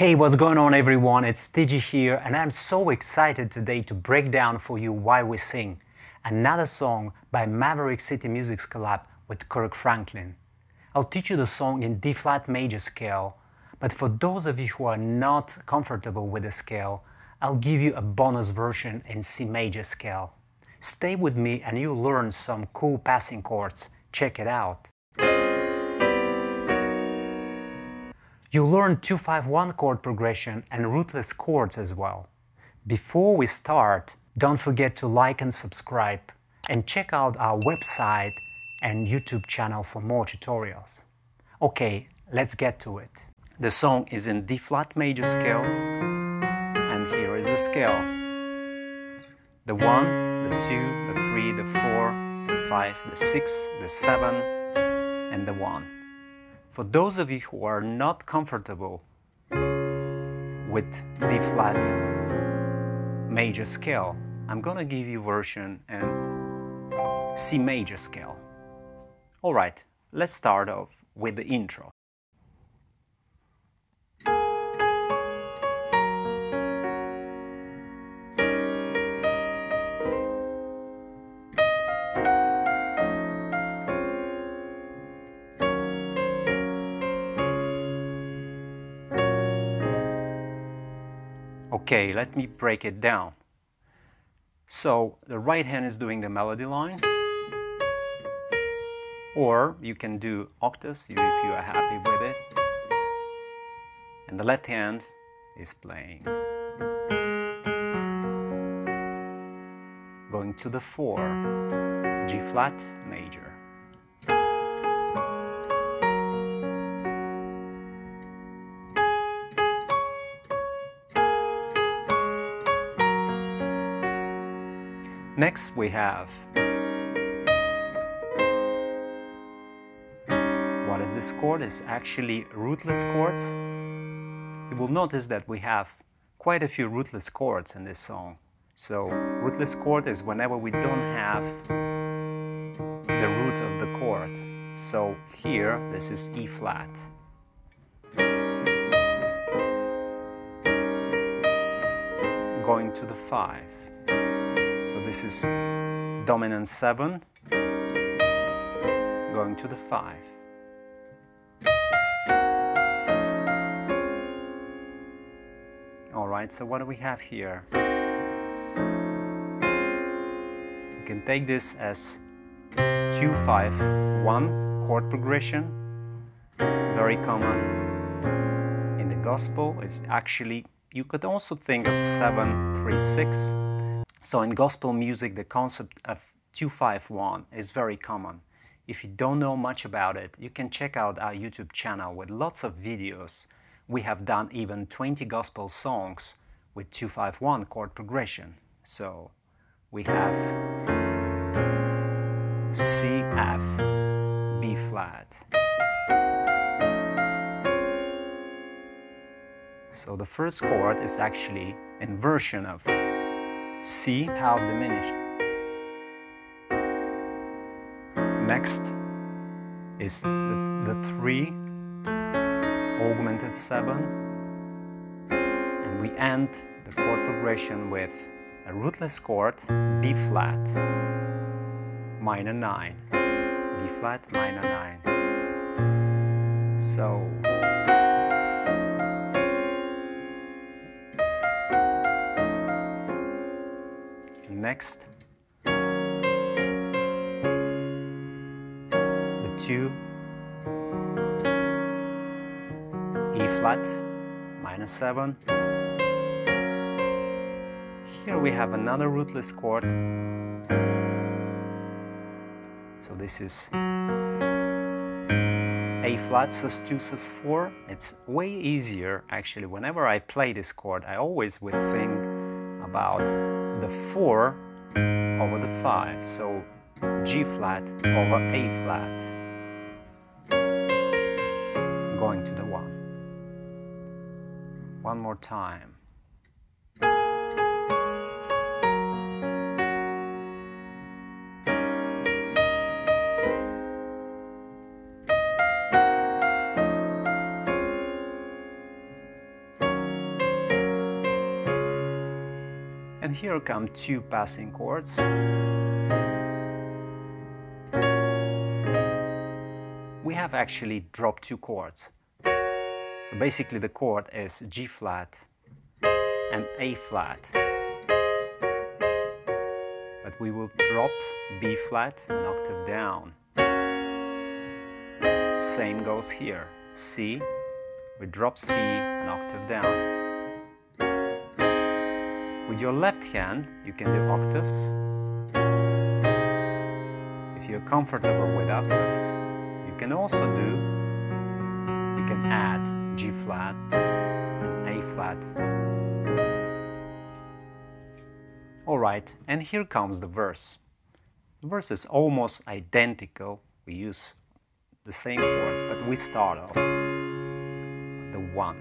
Hey, what's going on everyone? It's TG here and I'm so excited today to break down for you Why We Sing, another song by Maverick City Music's collab with Kirk Franklin. I'll teach you the song in D-flat major scale, but for those of you who are not comfortable with the scale, I'll give you a bonus version in C major scale. Stay with me and you'll learn some cool passing chords. Check it out. You'll learn 2-5-1 chord progression and rootless chords as well. Before we start, don't forget to like and subscribe and check out our website and YouTube channel for more tutorials. Okay, let's get to it. The song is in D-flat major scale and here is the scale. The 1, the 2, the 3, the 4, the 5, the 6, the 7 and the 1. For those of you who are not comfortable with D-flat major scale, I'm gonna give you version in C major scale. Alright, let's start off with the intro. Okay, let me break it down. So the right hand is doing the melody line, or you can do octaves if you are happy with it, and the left hand is playing, going to the 4, G-flat major. Next we have, what is this chord? It's actually rootless chords. You will notice that we have quite a few rootless chords in this song. So rootless chord is whenever we don't have the root of the chord. So here this is E flat. Going to the 5. So this is dominant 7, going to the 5. Alright, so what do we have here? You can take this as 2-5-1 chord progression, very common in the gospel. It's actually, you could also think of 7-3-6. So in gospel music, the concept of 2-5-1 is very common. If you don't know much about it, you can check out our YouTube channel with lots of videos. We have done even 20 gospel songs with 2-5-1 chord progression. So we have C, F, B flat. So the first chord is actually inversion of C, half diminished. Next is the 3, augmented 7, and we end the chord progression with a rootless chord, B flat, minor 9, B flat, minor 9. So next, the 2, E flat, minor 7. Here we have another rootless chord. So this is A flat, sus2, sus4. It's way easier actually. Whenever I play this chord, I always would think about the 4 over the 5, so G flat over A flat, going to the 1. One more time. And here come two passing chords. We have actually dropped two chords. So basically the chord is G flat and A flat. But we will drop B flat an octave down. Same goes here. C, we drop C an octave down. With your left hand, you can do octaves. If you're comfortable with octaves, you can also you can add G flat and A flat. Alright, and here comes the verse. The verse is almost identical. We use the same chords, but we start off with the 1.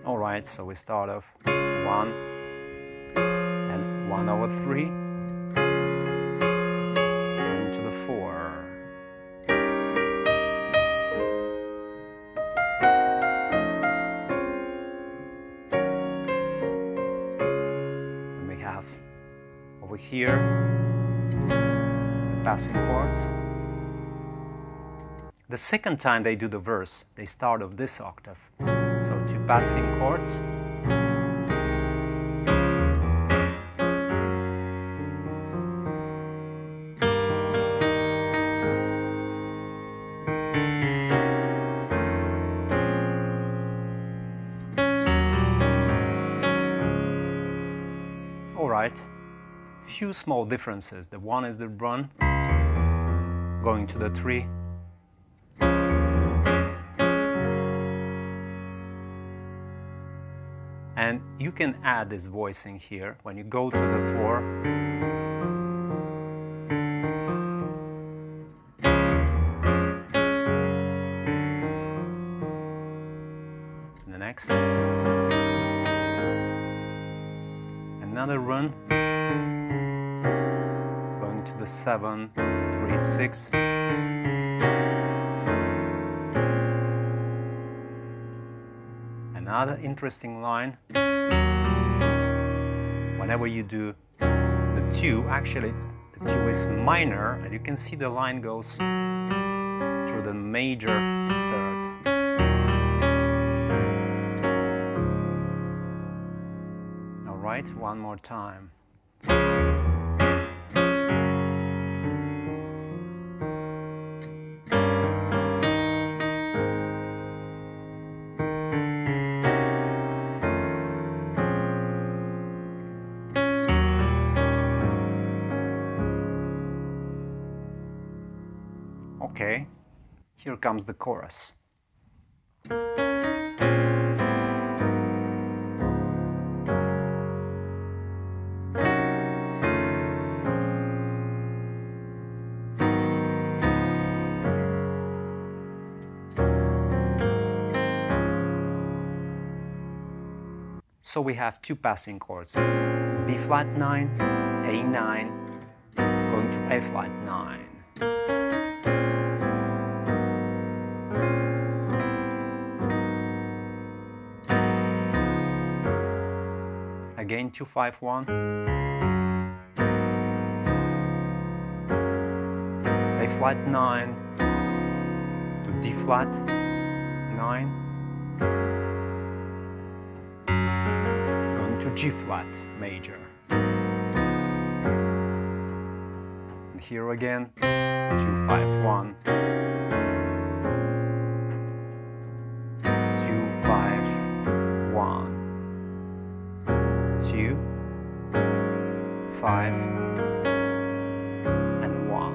Alright, so we start off 1 and 1/3 into the 4. And we have over here the passing chords. The second time they do the verse, they start off this octave. So two passing chords. Alright, few small differences. The one is the run, going to the 3. And you can add this voicing here when you go to the 4. And the next. Another run. Going to the 7, 3, 6. Another interesting line, whenever you do the 2, actually the 2 is minor, and you can see the line goes through the major 3rd. Alright, one more time. Okay, here comes the chorus. So we have two passing chords, B flat 9, A 9, going to A flat 9. Again 2 5 1, A flat 9 to D flat 9, going to G flat major, and here again 2 5 1, 2 5 1. 2, 5, and 1.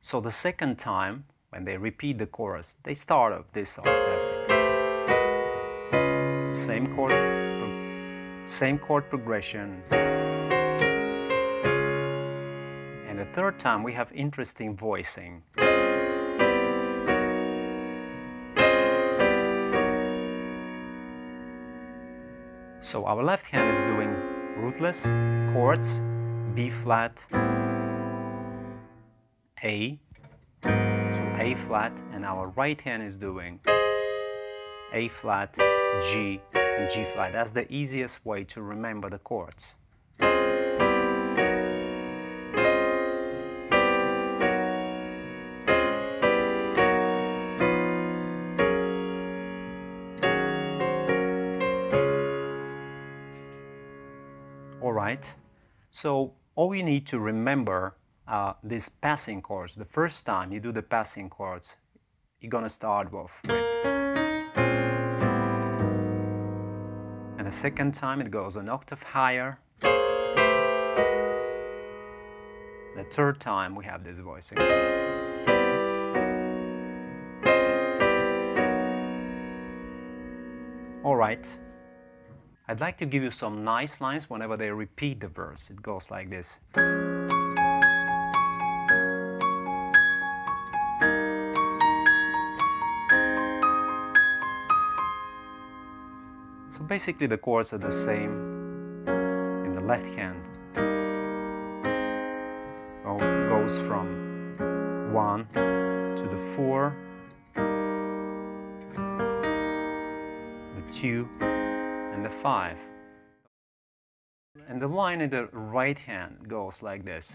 So the second time, when they repeat the chorus, they start off this octave. Same chord progression. And the third time we have interesting voicing. So our left hand is doing rootless chords, B flat, A to A flat, and our right hand is doing A flat, G, and G flat. That's the easiest way to remember the chords. Alright, so all you need to remember these passing chords. The first time you do the passing chords, you're gonna start off with, and the second time it goes an octave higher. The third time we have this voice again. Alright, I'd like to give you some nice lines whenever they repeat the verse. It goes like this. So basically the chords are the same in the left hand. Goes from 1 to the 4, the 2, and the 5. And the line in the right hand goes like this.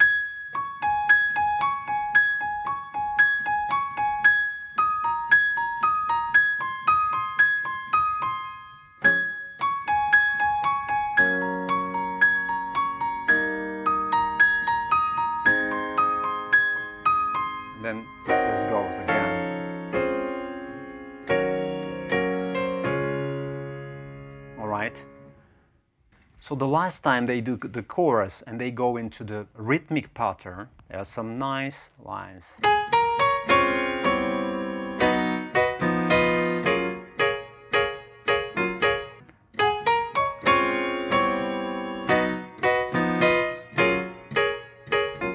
Then this goes again. All right. So the last time they do the chorus and they go into the rhythmic pattern, there are some nice lines.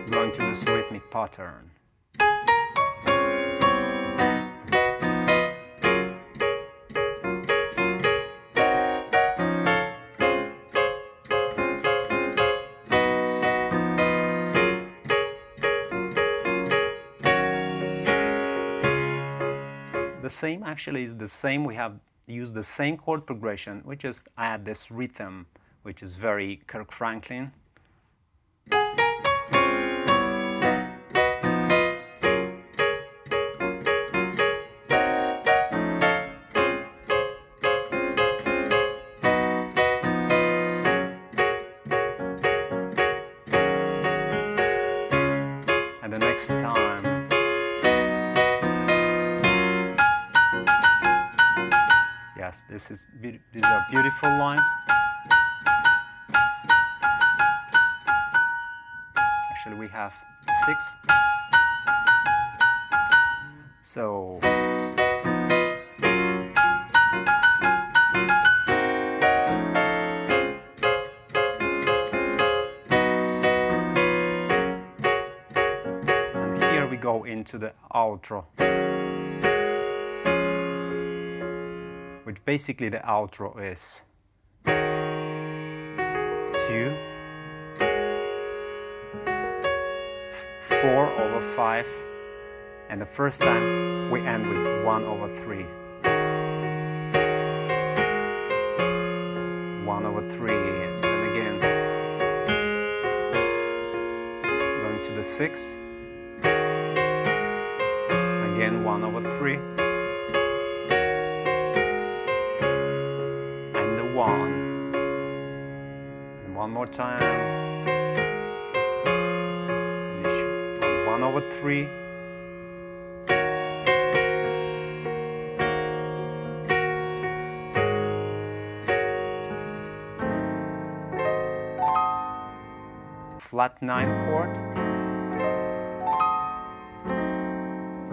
Going to this rhythmic pattern. The same actually is the same. We have used the same chord progression. We just add this rhythm, which is very Kirk Franklin. And the next time, yes, these are beautiful lines. Actually, we have 6. So and here we go into the outro, which basically the outro is 2, 4/5, and the first time we end with 1/3. 1/3, and then again going to the 6, again 1/3. 1, and one more time, finish on 1/3, flat 9 chord,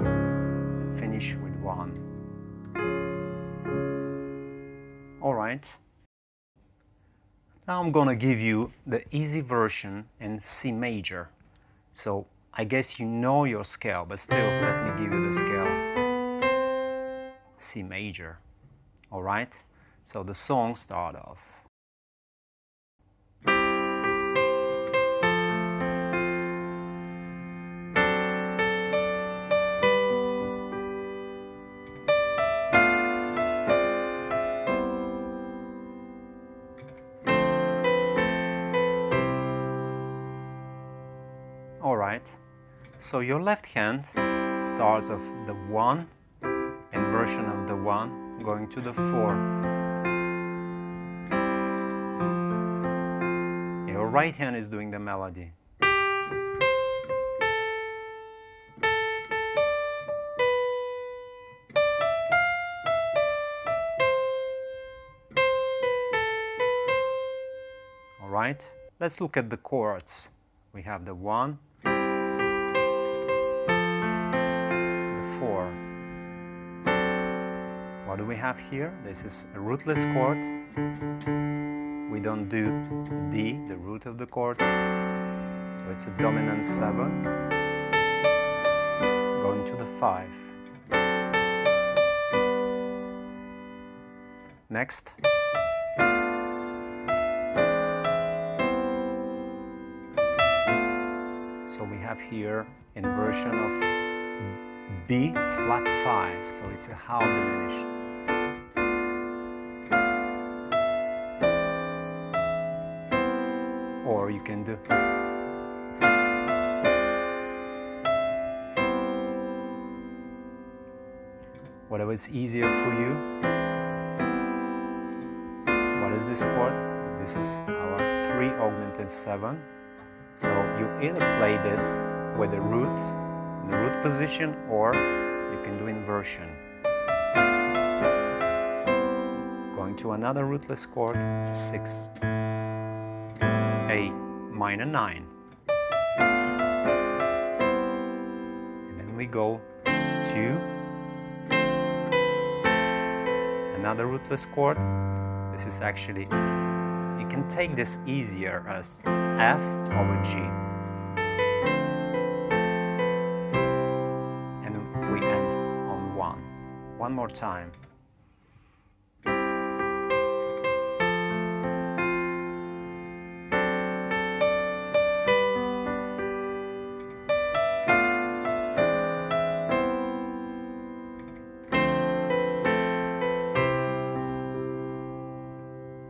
and finish with 1. All right. Now I'm gonna give you the easy version in C major. So I guess you know your scale, but still let me give you the scale. C major. All right? So the song starts off. Alright? So your left hand starts off the 1, inversion of the 1, going to the 4. Your right hand is doing the melody. Alright? Let's look at the chords. We have the 1, the 4. What do we have here? This is a rootless chord. We don't do D, the root of the chord. So it's a dominant 7, going to the 5. Next. So we have here inversion of B flat 5, so it's a half diminished. Or you can do whatever is easier for you. What is this chord? This is our 3 augmented 7. So you either play this with the root, in the root position, or you can do inversion. Going to another rootless chord, 6, A minor 9. And then we go to another rootless chord. This is actually, you can take this easier as F over G. And we end on 1. One more time.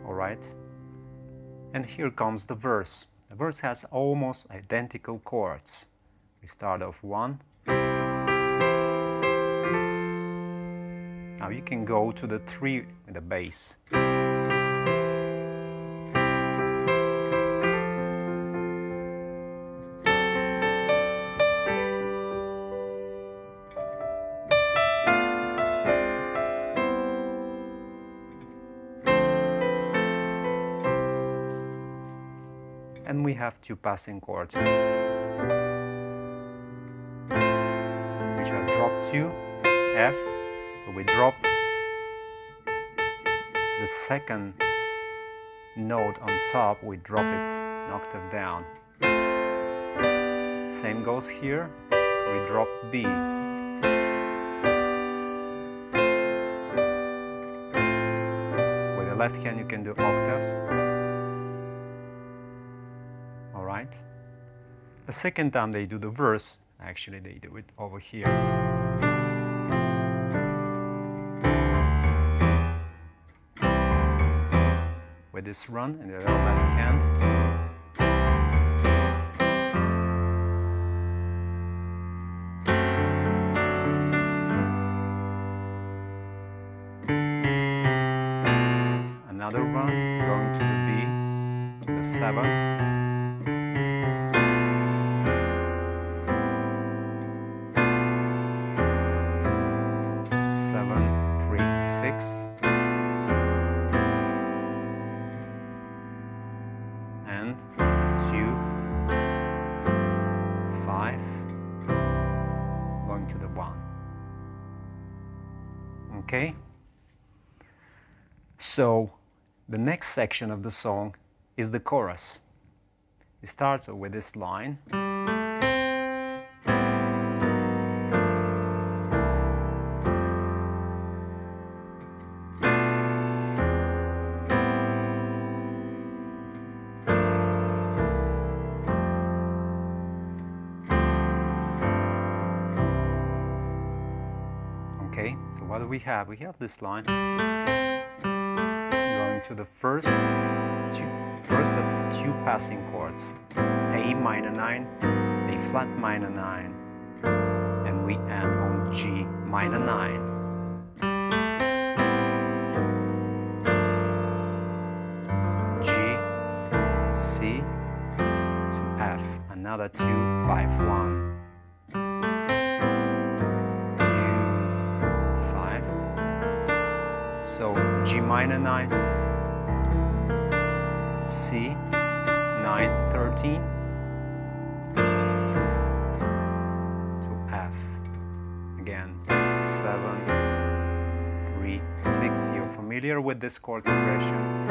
All right. And here comes the verse. The verse has almost identical chords. We start off 1. Now you can go to the 3 with the bass. And we have 2 passing chords, which are drop 2, F, so we drop the second note on top, we drop it an octave down. Same goes here, we drop B. With the left hand you can do octaves. Alright. The second time they do the verse, actually they do it over here. With this run in the left hand. Another run going to the B, the 7. 7, 3, 6, and 2, 5, going to the 1. Okay? So the next section of the song is the chorus. It starts with this line. Okay, so what do we have? We have this line going to the first of 2 passing chords, A A minor 9, A flat minor 9, and we end on G minor 9. G, C to F, another 2, 5, 1. 2, 5. So G minor 9, C, 9, 13, to F. Again, 7, 3, 6. You're familiar with this chord progression.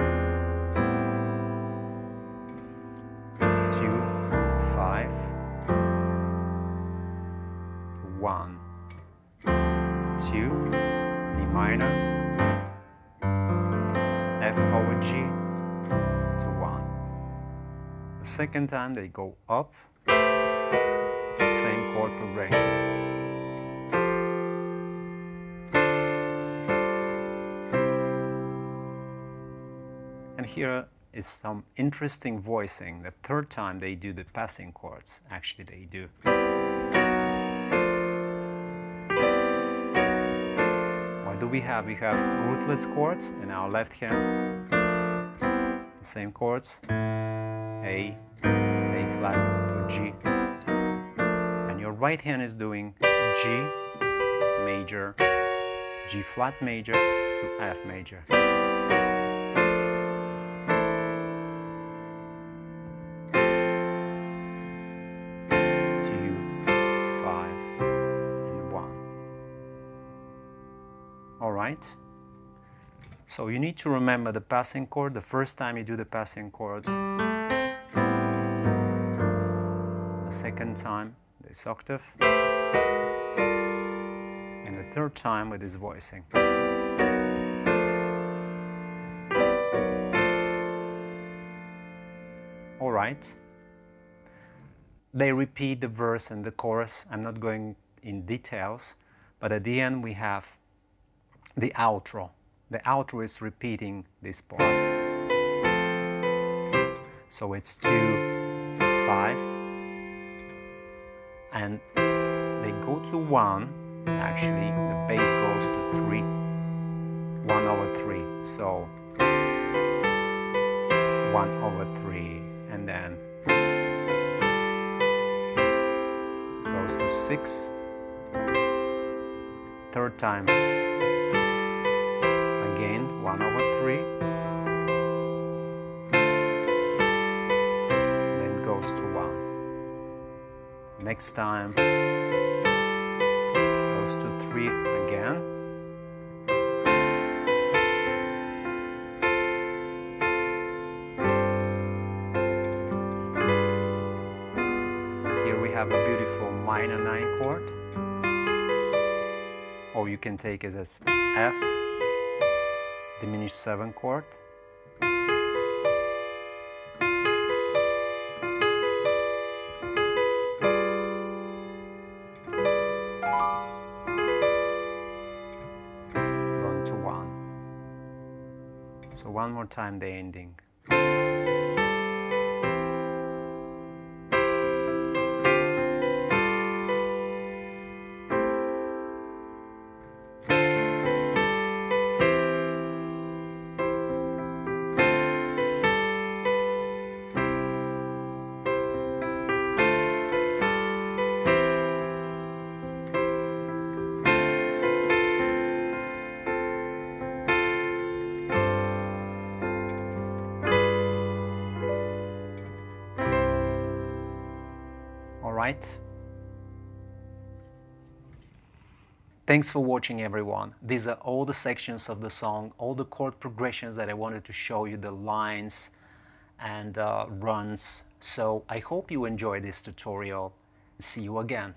2, 5, 1, 2, D minor, F over G, to 1. The second time they go up, the same chord progression. And here is some interesting voicing. The third time they do the passing chords. Actually, they do. What do we have? We have rootless chords in our left hand. The same chords. A flat to G. And your right hand is doing G major, G flat major to F major. 2, 5, and 1. All right. So you need to remember the passing chord the first time you do the passing chords. The second time, this octave. And the third time with this voicing. All right. They repeat the verse and the chorus. I'm not going in details, but at the end we have the outro. The outro is repeating this part. So it's 2, 5, and they go to 1. Actually, the bass goes to 3, 1 over 3. So 1 over 3, and then goes to 6. Third time, again 1 over 3. Then goes to 1. Next time goes to 3 again. Here we have a beautiful minor 9 chord, or you can take it as F, diminished 7 chord. Going to 1. So one more time the ending. Right. Thanks for watching, everyone. These are all the sections of the song, all the chord progressions that I wanted to show you, the lines and runs. So I hope you enjoyed this tutorial. See you again.